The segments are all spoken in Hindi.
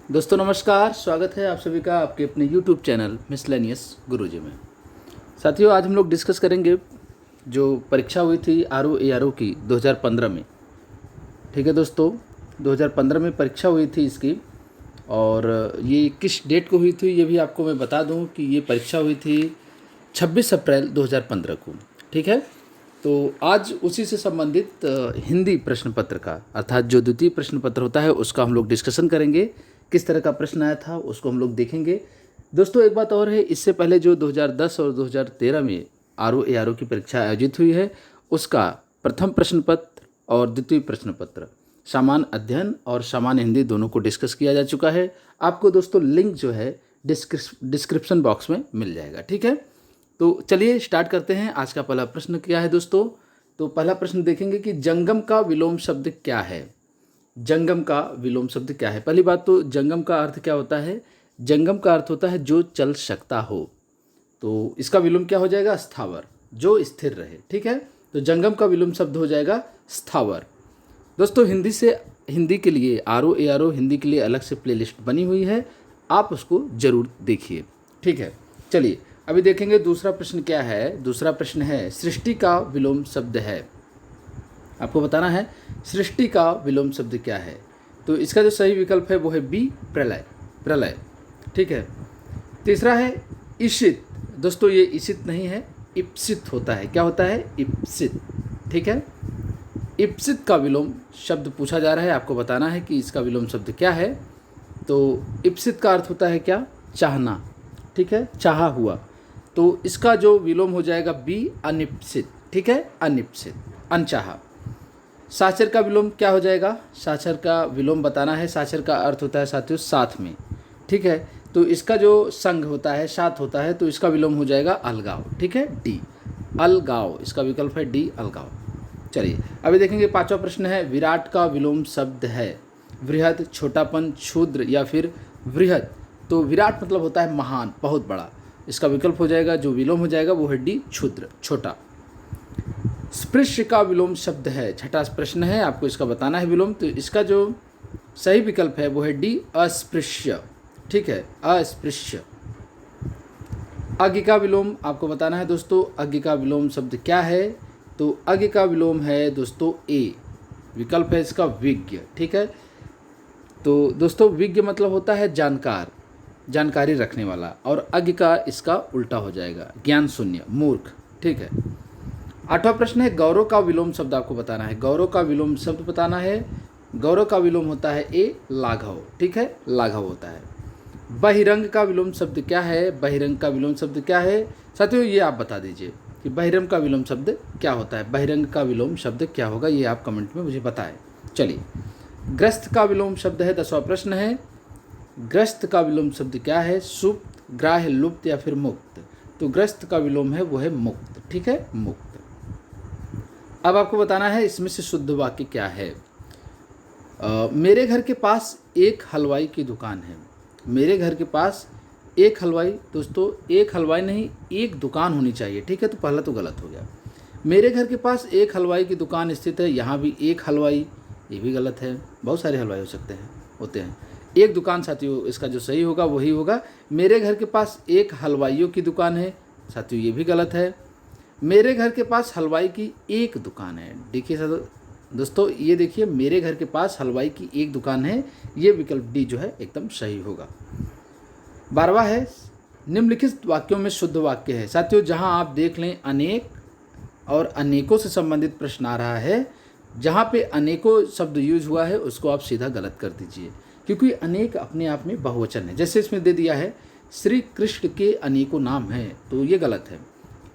दोस्तों नमस्कार, स्वागत है आप सभी का आपके अपने YouTube चैनल मिसलेनियस गुरुजी में। साथियों, आज हम लोग डिस्कस करेंगे जो परीक्षा हुई थी RO की 2015 में। ठीक है दोस्तों, 2015 में परीक्षा हुई थी इसकी, और ये किस डेट को हुई थी ये भी आपको मैं बता दूं कि ये परीक्षा हुई थी 26 अप्रैल 2015 को। ठीक है, तो आज उसी से संबंधित हिंदी प्रश्न पत्र का, अर्थात जो द्वितीय प्रश्न पत्र होता है उसका हम लोग डिस्कशन करेंगे। किस तरह का प्रश्न आया था उसको हम लोग देखेंगे। दोस्तों एक बात और है, इससे पहले जो 2010 और 2013 में RO की परीक्षा आयोजित हुई है उसका प्रथम प्रश्न पत्र और द्वितीय प्रश्न पत्र सामान्य अध्ययन और सामान्य हिंदी दोनों को डिस्कस किया जा चुका है। आपको दोस्तों लिंक जो है डिस्क्रिप्शन बॉक्स में मिल जाएगा। ठीक है, तो चलिए स्टार्ट करते हैं। आज का पहला प्रश्न क्या है दोस्तों? तो पहला प्रश्न देखेंगे कि जंगम का विलोम शब्द क्या है। जंगम का विलोम शब्द क्या है? पहली बात तो जंगम का अर्थ क्या होता है? जंगम का अर्थ होता है जो चल सकता हो, तो इसका विलोम क्या हो जाएगा? स्थावर, जो स्थिर रहे। ठीक है, तो जंगम का विलोम शब्द हो जाएगा स्थावर। दोस्तों हिंदी के लिए RO हिंदी के लिए अलग से प्लेलिस्ट बनी हुई है, आप उसको जरूर देखिए। ठीक है, चलिए अभी देखेंगे दूसरा प्रश्न क्या है। दूसरा प्रश्न है सृष्टि का विलोम शब्द है। आपको बताना है सृष्टि का विलोम शब्द क्या है। तो इसका जो सही विकल्प है वो है बी, प्रलय। प्रलय। ठीक है, तीसरा है ईशित। दोस्तों ये ईशित नहीं है, इप्सित होता है। क्या होता है? इप्सित। ठीक है, इप्सित का विलोम शब्द पूछा जा रहा है, आपको बताना है कि इसका विलोम शब्द क्या है। तो इप्सित का अर्थ होता है क्या? चाहना। ठीक है, चाहा हुआ, तो इसका जो विलोम हो जाएगा बी, अनिप्सित। ठीक है, अनिप्सित, अनचाहा। साचर का विलोम क्या हो जाएगा? साचर का विलोम बताना है। साचर का अर्थ होता है साथियों साथ में। ठीक है, तो इसका जो संग होता है, साथ होता है, तो इसका विलोम हो जाएगा अलगाव। ठीक है, डी, अलगाव। इसका विकल्प है डी, अलगाव। चलिए अभी देखेंगे पांचवा प्रश्न है विराट का विलोम शब्द है। वृहद, छोटापन, क्षुद्र या फिर वृहद। तो विराट मतलब होता है महान, बहुत बड़ा। इसका विकल्प हो जाएगा, जो विलोम हो जाएगा वो है डी, क्षुद्र, छोटा। स्पृश्य का विलोम शब्द है। छठा प्रश्न है, आपको इसका बताना है विलोम। तो इसका जो सही विकल्प है वो है डी, अस्पृश्य। ठीक है, अस्पृश्य। अज्ञ का विलोम आपको बताना है दोस्तों। अज्ञ का विलोम शब्द क्या है? तो अज्ञ का विलोम है दोस्तों ए, विकल्प है इसका विज्ञ। ठीक है, तो दोस्तों विज्ञ मतलब होता है जानकार, जानकारी रखने वाला, और अज्ञ का इसका उल्टा हो जाएगा ज्ञान शून्य, मूर्ख। ठीक है, आठवां प्रश्न है गौरव का विलोम शब्द आपको बताना है। गौरव का विलोम शब्द बताना है। गौरव का विलोम होता है ए, लाघव। ठीक है, लाघव होता है। बहिरंग का विलोम शब्द क्या है? बहिरंग का विलोम शब्द क्या है साथियों? ये आप बता दीजिए कि बहिरंग का विलोम शब्द क्या होता है। बहिरंग का विलोम शब्द क्या होगा, ये आप कमेंट में मुझे बताएं। चलिए, ग्रस्त का विलोम शब्द है। 10वां प्रश्न है ग्रस्त का विलोम शब्द क्या है? सुप्त, ग्राह्य, लुप्त या फिर मुक्त। तो ग्रस्त का विलोम है वो है मुक्त। ठीक है, मुक्त। अब आपको बताना है इसमें से शुद्ध वाक्य क्या है। मेरे घर के पास एक हलवाई की दुकान है। मेरे घर के पास एक हलवाई, दोस्तों एक हलवाई नहीं, एक दुकान होनी चाहिए। ठीक है, तो पहला तो गलत हो गया। मेरे घर के पास एक हलवाई की दुकान स्थित है, यहाँ भी एक हलवाई, ये भी गलत है। बहुत सारे हलवाई हो सकते हैं, होते हैं। एक दुकान साथियों इसका जो सही होगा वही होगा। मेरे घर के पास एक हलवाइयों की दुकान है, साथियों ये भी गलत है। मेरे घर के पास हलवाई की एक दुकान है। देखिए दोस्तों, ये देखिए मेरे घर के पास हलवाई की एक दुकान है, ये विकल्प डी जो है एकदम सही होगा। 12वां है निम्नलिखित वाक्यों में शुद्ध वाक्य है। साथियों जहां आप देख लें अनेक और अनेकों से संबंधित प्रश्न आ रहा है, जहां पे अनेकों शब्द यूज हुआ है उसको आप सीधा गलत कर दीजिए, क्योंकि अनेक अपने आप में बहुवचन है। जैसे इसमें दे दिया है श्री कृष्ण के अनेकों नाम हैं, तो ये गलत है।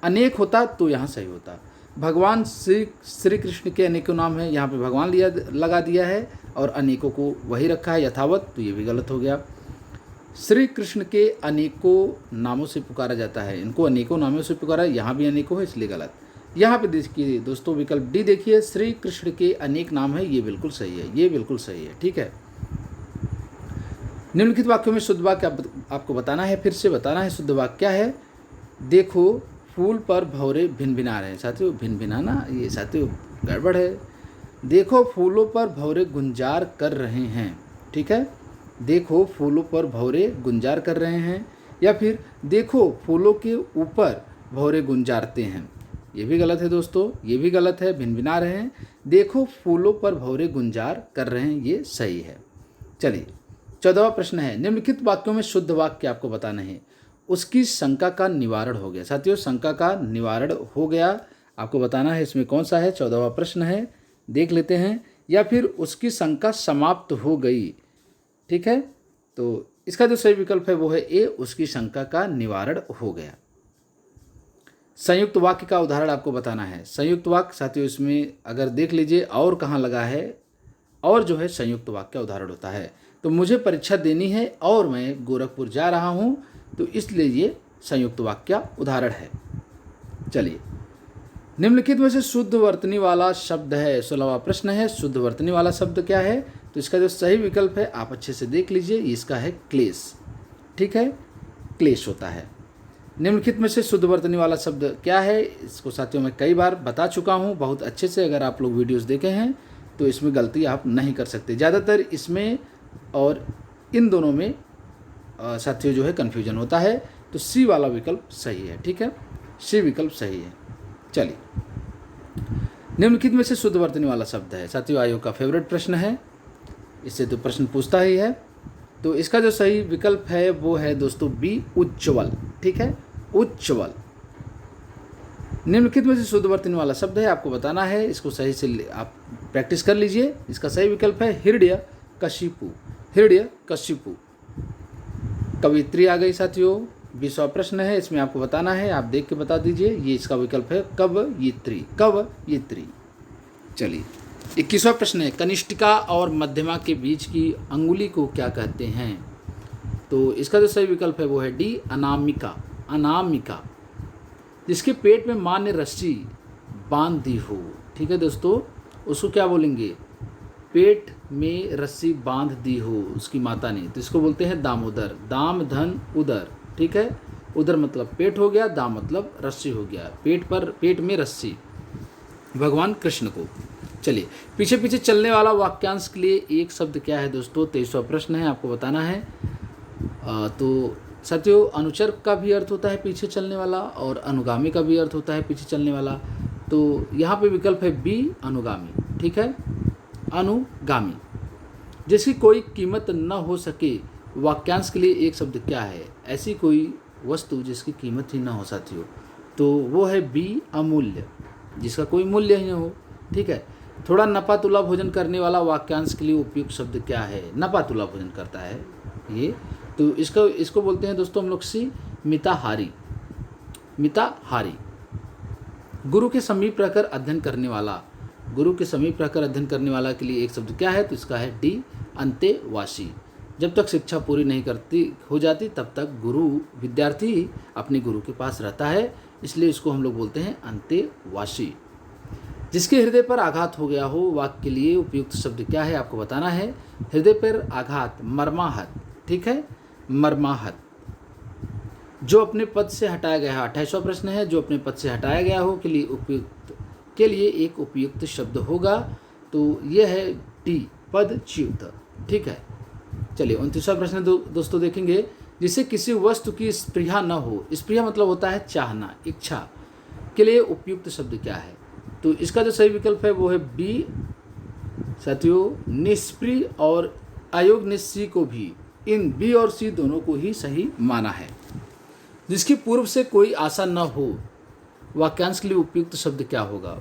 अनेक होता तो यहाँ सही होता। भगवान श्री कृष्ण के अनेकों नाम हैं, यहाँ पे भगवान लगा दिया है और अनेकों को वही रखा है यथावत, तो ये भी गलत हो गया। श्री कृष्ण के अनेकों नामों से पुकारा जाता है, इनको अनेकों नामों से पुकारा, यहाँ भी अनेकों है इसलिए गलत। यहाँ पे देखिए दोस्तों विकल्प डी देखिए, श्री कृष्ण के अनेक नाम है, ये बिल्कुल सही है, ये बिल्कुल सही है। ठीक है, निम्नलिखित वाक्यों में शुद्ध वाक्य आपको बताना है, फिर से बताना है शुद्ध वाक्य क्या है। देखो फूल पर भंवरे भिनभिना रहे हैं। साथियों भिनभिनाना ये साथियों गड़बड़ है। देखो फूलों पर भंवरे गुंजार कर रहे हैं। ठीक है, देखो फूलों पर भौरे गुंजार कर रहे हैं, या फिर देखो फूलों के ऊपर भौरे गुंजारते हैं। ये भी गलत है दोस्तों, ये भी गलत है, भिनभिना रहे हैं। देखो फूलों पर भौरे गुंजार कर रहे हैं, ये सही है। चलिए 14वां प्रश्न है, निम्नलिखित वाक्यों में शुद्ध वाक्य आपको बताना है। उसकी शंका का निवारण हो गया। साथियों शंका का निवारण हो गया, आपको बताना है इसमें कौन सा है। 14वां प्रश्न है, देख लेते हैं। या फिर उसकी शंका समाप्त हो गई। ठीक है, तो इसका जो सही विकल्प है वो है ए, उसकी शंका का निवारण हो गया। संयुक्त वाक्य का उदाहरण आपको बताना है। संयुक्त वाक्य साथियों इसमें अगर देख लीजिए और कहाँ लगा है, और जो है संयुक्त वाक्य का उदाहरण होता है। तो मुझे परीक्षा देनी है और मैं गोरखपुर जा रहा हूँ, तो इसलिए ये संयुक्त वाक्य उदाहरण है। चलिए निम्नलिखित में से शुद्ध वर्तनी वाला शब्द है। 16वां प्रश्न है, शुद्ध वर्तनी वाला शब्द क्या है। तो इसका जो सही विकल्प है आप अच्छे से देख लीजिए, इसका है क्लेश। ठीक है, क्लेश होता है। निम्नलिखित में से शुद्ध वर्तनी वाला शब्द क्या है, इसको साथियों मैं कई बार बता चुका हूँ बहुत अच्छे से। अगर आप लोग वीडियोस देखे हैं तो इसमें गलती आप नहीं कर सकते। ज़्यादातर इसमें और इन दोनों में साथियों जो है कन्फ्यूजन होता है। तो सी वाला विकल्प सही है। ठीक है, सी विकल्प सही है। चलिए निम्नलिखित में से शुद्ध वर्तनी वाला शब्द है। साथियों आयोग का फेवरेट प्रश्न है, इससे तो प्रश्न पूछता ही है। तो इसका जो सही विकल्प है वो है दोस्तों बी, उज्ज्वल। ठीक है, उज्ज्वल। निम्नलिखित में से शुद्ध वर्तनी वाला शब्द है, आपको बताना है। इसको सही से आप प्रैक्टिस कर लीजिए। इसका सही विकल्प है हिरण्यकशिपु। हिरण्यकशिपु कवित्री आ गई साथियों। 20वां प्रश्न है, इसमें आपको बताना है, आप देख के बता दीजिए। ये इसका विकल्प है कवयित्री। कवयित्री। चलिए 21वां प्रश्न है, कनिष्ठिका और मध्यमा के बीच की अंगुली को क्या कहते हैं। तो इसका जो सही विकल्प है वो है डी, अनामिका। अनामिका, जिसके पेट में माँ ने रस्सी बांध दी हो। ठीक है दोस्तों, उसको क्या बोलेंगे, पेट में रस्सी बांध दी हो उसकी माता ने, तो इसको बोलते हैं दामोदर। दाम धन उदर। ठीक है, उदर मतलब पेट हो गया, दाम मतलब रस्सी हो गया। पेट में रस्सी, भगवान कृष्ण को। चलिए पीछे पीछे चलने वाला वाक्यांश के लिए एक शब्द क्या है दोस्तों। 23वां प्रश्न है, आपको बताना है। तो साथियों अनुचर का भी अर्थ होता है पीछे चलने वाला, और अनुगामी का भी अर्थ होता है पीछे चलने वाला। तो यहाँ पे विकल्प है बी, अनुगामी। ठीक है, अनुगामी। जिसकी कोई कीमत न हो सके, वाक्यांश के लिए एक शब्द क्या है। ऐसी कोई वस्तु जिसकी कीमत ही ना हो साथियों, तो वो है बी, अमूल्य। जिसका कोई मूल्य ही ना हो। ठीक है, थोड़ा नपा तुला भोजन करने वाला वाक्यांश के लिए उपयुक्त शब्द क्या है। नपा तुला भोजन करता है ये, तो इसको बोलते हैं दोस्तों हम लोग सी, मिताहारी। मिताहारी। गुरु के समीप रहकर अध्ययन करने वाला। गुरु के समीप रहकर अध्ययन करने वाला के लिए एक शब्द क्या है, तो इसका है डी, अंतेवासी। जब तक शिक्षा पूरी नहीं हो जाती तब तक विद्यार्थी अपने गुरु के पास रहता है, इसलिए इसको हम लोग बोलते हैं अंतेवासी। जिसके हृदय पर आघात हो गया हो, वाक्य के लिए उपयुक्त शब्द क्या है, आपको बताना है। हृदय पर आघात, मर्माहत। ठीक है, मर्माहत। जो अपने पद से हटाया गया है, 28वां प्रश्न है, जो अपने पद से हटाया गया हो के लिए एक उपयुक्त शब्द होगा, तो यह है डी, पदच्युत। ठीक है, चलिए 29वां प्रश्न दोस्तों देखेंगे। जिसे किसी वस्तु की स्पृहा न हो, स्पृहा मतलब होता है चाहना, इच्छा, के लिए उपयुक्त शब्द क्या है। तो इसका जो सही विकल्प है वो है बी साथियों, निष्प्रिय। और आयोग ने सी को भी, इन बी और सी दोनों को ही सही माना है। जिसकी पूर्व से कोई आशा न हो, वाक्यांश के लिए उपयुक्त शब्द क्या होगा।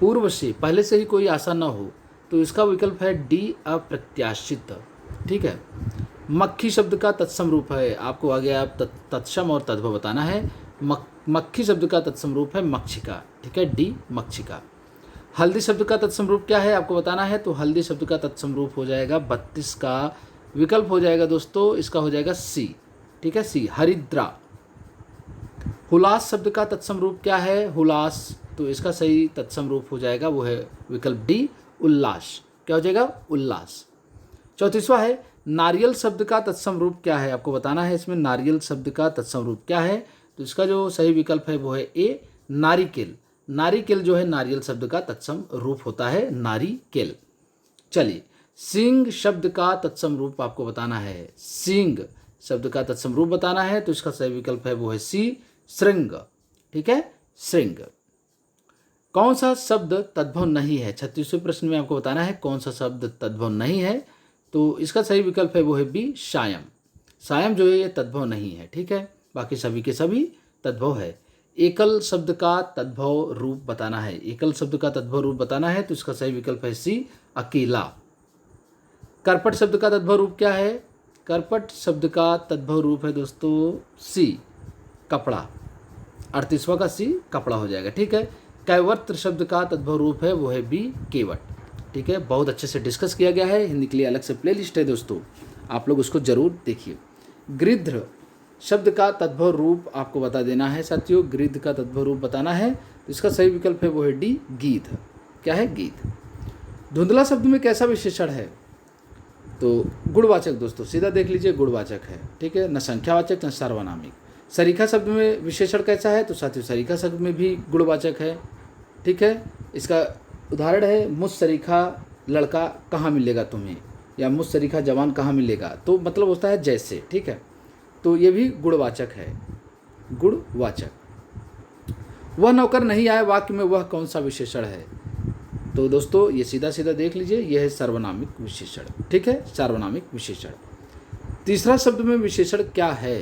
पूर्व से, पहले से ही कोई आशा न हो, तो इसका विकल्प है डी, अप्रत्याशित। ठीक है, मक्खी शब्द का तत्सम रूप है, आपको आगे आप तत्सम और तद्भव बताना है। मक्खी शब्द का तत्सम रूप है मक्षिका। ठीक है, डी, मक्षिका। हल्दी शब्द का तत्सम रूप क्या है, आपको बताना है। तो हल्दी शब्द का तत्सम रूप हो जाएगा 32 का विकल्प हो जाएगा दोस्तों, इसका हो जाएगा सी। ठीक है, सी, हरिद्रा। हुलास शब्द का तत्सम रूप क्या है, हुलास, तो इसका सही तत्सम रूप हो जाएगा वो है विकल्प डी, उल्लास। क्या हो जाएगा, उल्लास। 34वां है, नारियल शब्द का तत्सम रूप क्या है, आपको बताना है। इसमें नारियल शब्द का तत्सम रूप क्या है, तो इसका जो सही विकल्प है वो है ए, नारिकेल। नारिकेल जो है नारियल शब्द का तत्सम रूप होता है, नारिकेल। चलिए सिंह शब्द का तत्सम रूप आपको बताना है। सिंह शब्द का तत्सम रूप बताना है तो इसका सही विकल्प है वो है सी, श्रृंग। ठीक है, श्रृंग। कौन सा शब्द तद्भव नहीं है? 36वें प्रश्न में आपको बताना है कौन सा शब्द तद्भव नहीं है, तो इसका सही विकल्प है वो है बी, सायं। सायं जो है ये तद्भव नहीं है। ठीक है, बाकी सभी के सभी तद्भव है। एकल शब्द का तद्भव रूप बताना है। एकल शब्द का तद्भव रूप बताना है तो इसका सही विकल्प है सी, अकेला। करपट शब्द का तद्भव रूप क्या है? करपट शब्द का तद्भव रूप है दोस्तों सी, कपड़ा। 38वां का सी, कपड़ा हो जाएगा। ठीक है, कैवर्त शब्द का तद्भव रूप है वो है बी, केवट। ठीक है, बहुत अच्छे से डिस्कस किया गया है। हिंदी के लिए अलग से प्लेलिस्ट है दोस्तों, आप लोग उसको जरूर देखिए। गृध्र शब्द का तद्भव रूप आपको बता देना है साथियों। गृध्र का तद्भव रूप बताना है तो इसका सही विकल्प है वो है डी, गीध। क्या है? गीध। धुंधला शब्द में कैसा विशेषण है? तो गुणवाचक दोस्तों, सीधा देख लीजिए, गुणवाचक है। ठीक है, न संख्यावाचक न सार्वनामिक। सरीखा शब्द में विशेषण कैसा है? तो साथियों सरीखा शब्द में भी गुणवाचक है। ठीक है, इसका उदाहरण है मुझ सरीखा लड़का कहाँ मिलेगा तुम्हें, या मुझ सरीखा जवान कहाँ मिलेगा, तो मतलब होता है जैसे। ठीक है, तो ये भी गुणवाचक है, गुणवाचक। वह नौकर नहीं आया वाक्य में वह कौन सा विशेषण है? तो दोस्तों ये सीधा सीधा देख लीजिए, यह है सार्वनामिक विशेषण। ठीक है, सार्वनामिक विशेषण। तीसरा शब्द में विशेषण क्या है?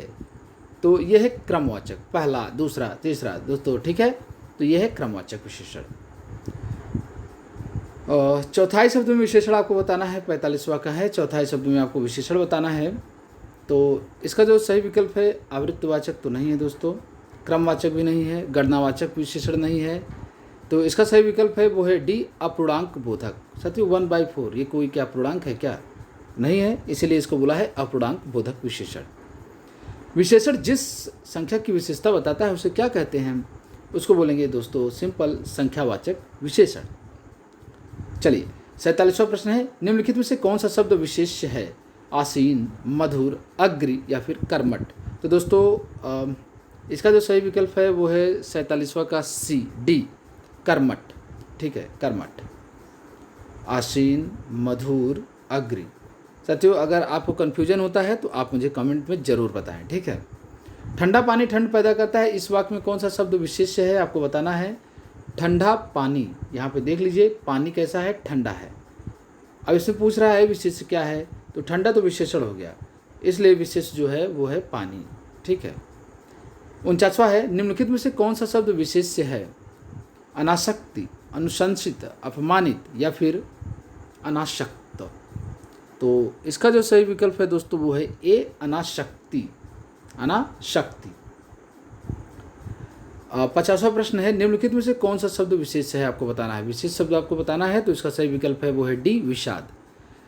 तो यह है क्रमवाचक, पहला, दूसरा, तीसरा दोस्तों। ठीक है, तो यह है क्रमवाचक विशेषण। चौथाई शब्द में विशेषण आपको बताना है, 45वां का है। चौथाई शब्द में आपको विशेषण बताना है तो इसका जो सही विकल्प है आवृत्तिवाचक तो नहीं है दोस्तों, क्रमवाचक भी नहीं है, गणनावाचक विशेषण नहीं है, तो इसका सही विकल्प है वो है डी, अपूर्णांक बोधक। साथियों 1/4 ये कोई क्या पूर्णांक है क्या? नहीं है, इसीलिए इसको बोला है अपूर्णांक बोधक विशेषण। विशेषण जिस संख्या की विशेषता बताता है उसे क्या कहते हैं? उसको बोलेंगे दोस्तों सिंपल संख्यावाचक विशेषण। चलिए 47वां प्रश्न है, निम्नलिखित में से कौन सा शब्द विशेष्य है? आसीन, मधुर, अग्रि या फिर कर्मठ। तो दोस्तों इसका जो सही विकल्प है वो है 47वां का सी, डी, कर्मठ। ठीक है, कर्मठ। आसीन, मधुर, अग्रि। साथियों अगर आपको कन्फ्यूजन होता है तो आप मुझे कमेंट में ज़रूर बताएं। ठीक है, ठंडा पानी ठंड पैदा करता है, इस वाक्य में कौन सा शब्द विशेष्य है आपको बताना है। ठंडा पानी, यहाँ पे देख लीजिए पानी कैसा है? ठंडा है। अब इसमें पूछ रहा है विशेष्य क्या है, तो ठंडा तो विशेषण हो गया, इसलिए विशेष जो है वो है पानी। ठीक है, 49वां है, निम्नलिखित में से कौन सा शब्द विशेष्य है? अनासक्ति, अनुशंसित, अपमानित या फिर अनासक्त। तो इसका जो सही विकल्प है दोस्तों वो है ए, अनासक्ति, अनासक्ति। 50वां प्रश्न है, निम्नलिखित में से कौन सा शब्द विशेष है आपको बताना है। विशेष शब्द आपको बताना है तो इसका सही विकल्प है वो है डी, विषाद।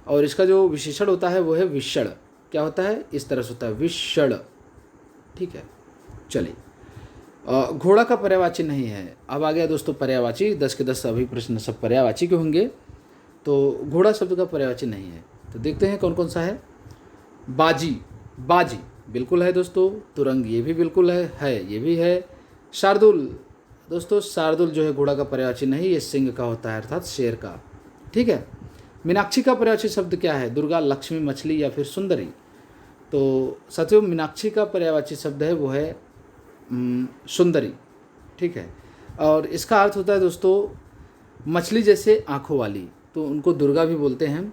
और इसका जो विशेषण होता है वो है विषण। क्या होता है? इस तरह से होता है, विषण। ठीक है, चलिए घोड़ा का पर्यायवाची नहीं है। अब आ गया दोस्तों पर्यायवाची। 10 के 10 अभी प्रश्न सब पर्यायवाची के होंगे, तो घोड़ा शब्द का पर्यायवाची नहीं है। तो देखते हैं कौन कौन सा है। बाजी, बाजी बिल्कुल है दोस्तों। तुरंग ये भी बिल्कुल है, ये भी है। शार्दुल दोस्तों, शार्दुल जो है घोड़ा का पर्यायवाची नहीं, ये सिंह का होता है अर्थात शेर का। ठीक है, मीनाक्षी का पर्यायवाची शब्द क्या है? दुर्गा, लक्ष्मी, मछली या फिर सुंदरी। तो साथियों मीनाक्षी का पर्यायवाची शब्द है वो है सुंदरी। ठीक है, और इसका अर्थ होता है दोस्तों मछली जैसे आँखों वाली, तो उनको दुर्गा भी बोलते हैं।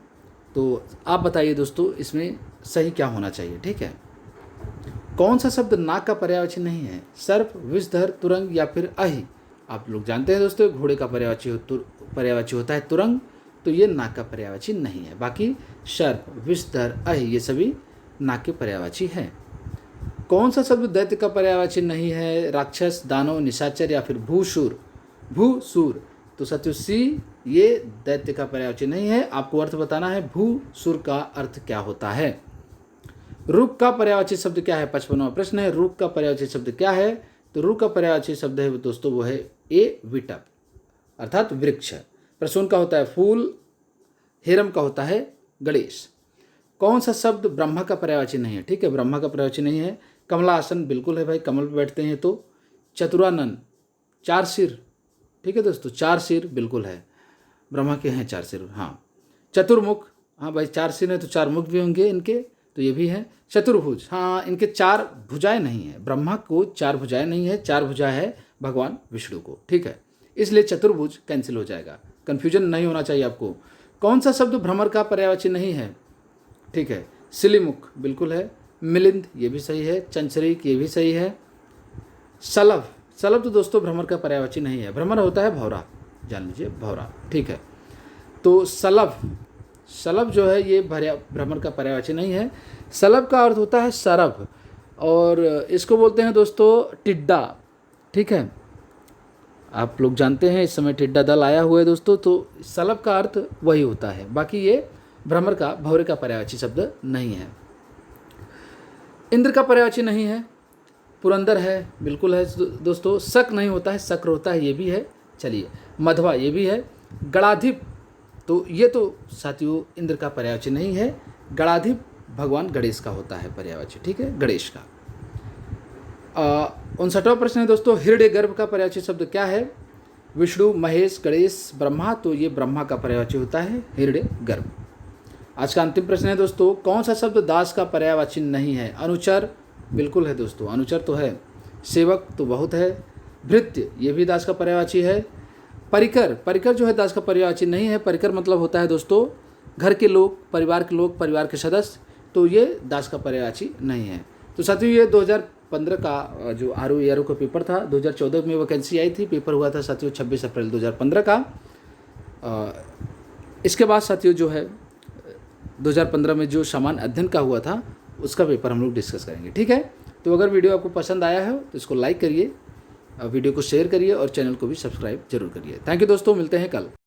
तो आप बताइए दोस्तों इसमें सही क्या होना चाहिए। ठीक है, कौन सा शब्द नाक का पर्यायवाची नहीं है? सर्प, विषधर, तुरंग या फिर अहि। आप लोग जानते हैं दोस्तों घोड़े का पर्यायवाची होता है तुरंग, तो ये नाक का पर्यायवाची नहीं है। बाकी सर्प, विषधर, अहि ये सभी नाक के पर्यायवाची हैं। कौन सा शब्द दैत्य का पर्यायवाची नहीं है? राक्षस, दानव, निशाचर या फिर भूसुर। भूसुर, तो साथियों सी ये दैत्य का पर्यायवाची नहीं है। आपको अर्थ बताना है भूसुर का अर्थ क्या होता है। रुक का पर्यायवाची शब्द क्या है? 55वां प्रश्न है, रुक का पर्यायवाची शब्द क्या है? तो रुक का पर्यायवाची शब्द है दोस्तों वो है ए, विटप अर्थात वृक्ष। प्रसून का होता है फूल, हेरम का होता है गणेश। कौन सा शब्द ब्रह्मा का पर्यायवाची नहीं है? ठीक है, ब्रह्मा का पर्यायवाची नहीं है। कमलासन बिल्कुल है भाई, कमल पर बैठते हैं तो। चतुरानन, 4 सिर। ठीक है दोस्तों, 4 सिर बिल्कुल है, ब्रह्मा के हैं 4 सिर। हाँ, चतुर्मुख हाँ भाई, 4 सिर हैं तो 4 मुख भी होंगे इनके, तो ये भी है। चतुर्भुज, हाँ इनके 4 भुजाएं नहीं है, ब्रह्मा को 4 भुजाएं नहीं है, 4 भुजा है भगवान विष्णु को, ठीक है। इसलिए चतुर्भुज कैंसिल हो जाएगा, कन्फ्यूजन नहीं होना चाहिए आपको। कौन सा शब्द भ्रमर का पर्यायवाची नहीं है? ठीक है, सिलीमुख बिल्कुल है, मिलिंद ये भी सही है, चंचरीक ये भी सही है, सलभ, सलभ तो दोस्तों भ्रमर का पर्यायवाची नहीं है, भ्रमर होता है भौरा, जान लीजिए भौरा, ठीक है। तो सलभ, सलभ जो है ये भ्रमर का पर्यायवाची नहीं है। सलभ का अर्थ होता है सरभ, और इसको बोलते हैं दोस्तों टिड्डा, ठीक है। आप लोग जानते हैं इस समय टिड्डा दल आया हुआ है दोस्तों, तो सलभ का अर्थ वही होता है। बाकी ये भ्रमर का, भौरे का पर्यायवाची शब्द नहीं है। इंद्र का पर्यायवाची नहीं है, पुरंदर है, बिल्कुल है दोस्तों। शक नहीं होता है, शक्र होता है, ये भी है। चलिए, मध्वा ये भी है। गणाधिप, तो ये तो साथियों इंद्र का पर्यायवाची नहीं है, गणाधिप भगवान गणेश का होता है पर्यायवाची, ठीक है, गणेश का। 59वां प्रश्न है दोस्तों, हृदय गर्भ का पर्यायवाची शब्द क्या है? विष्णु, महेश, गणेश, ब्रह्मा, तो ये ब्रह्मा का पर्यायवाची होता है हृदय गर्भ। आज का अंतिम प्रश्न है दोस्तों, कौन सा शब्द दास का पर्यायवाची नहीं है? अनुचर बिल्कुल है दोस्तों, अनुचर तो है। सेवक तो बहुत है। भृत्य ये भी दास का पर्यायवाची है। परिकर, परिकर जो है दास का पर्यायवाची नहीं है। परिकर मतलब होता है दोस्तों घर के लोग, परिवार के लोग, परिवार के सदस्य, तो ये दास का पर्यायवाची नहीं है। तो साथियों ये 2015 का जो आरओ का पेपर था, 2014 में वैकेंसी आई थी, पेपर हुआ था साथियों 26 अप्रैल 2015 का। इसके बाद साथियों जो है 2015 में जो सामान्य अध्ययन का हुआ था उसका पेपर हम लोग डिस्कस करेंगे, ठीक है। तो अगर वीडियो आपको पसंद आया है तो इसको लाइक करिए, वीडियो को शेयर करिए और चैनल को भी सब्सक्राइब जरूर करिए। थैंक यू दोस्तों, मिलते हैं कल।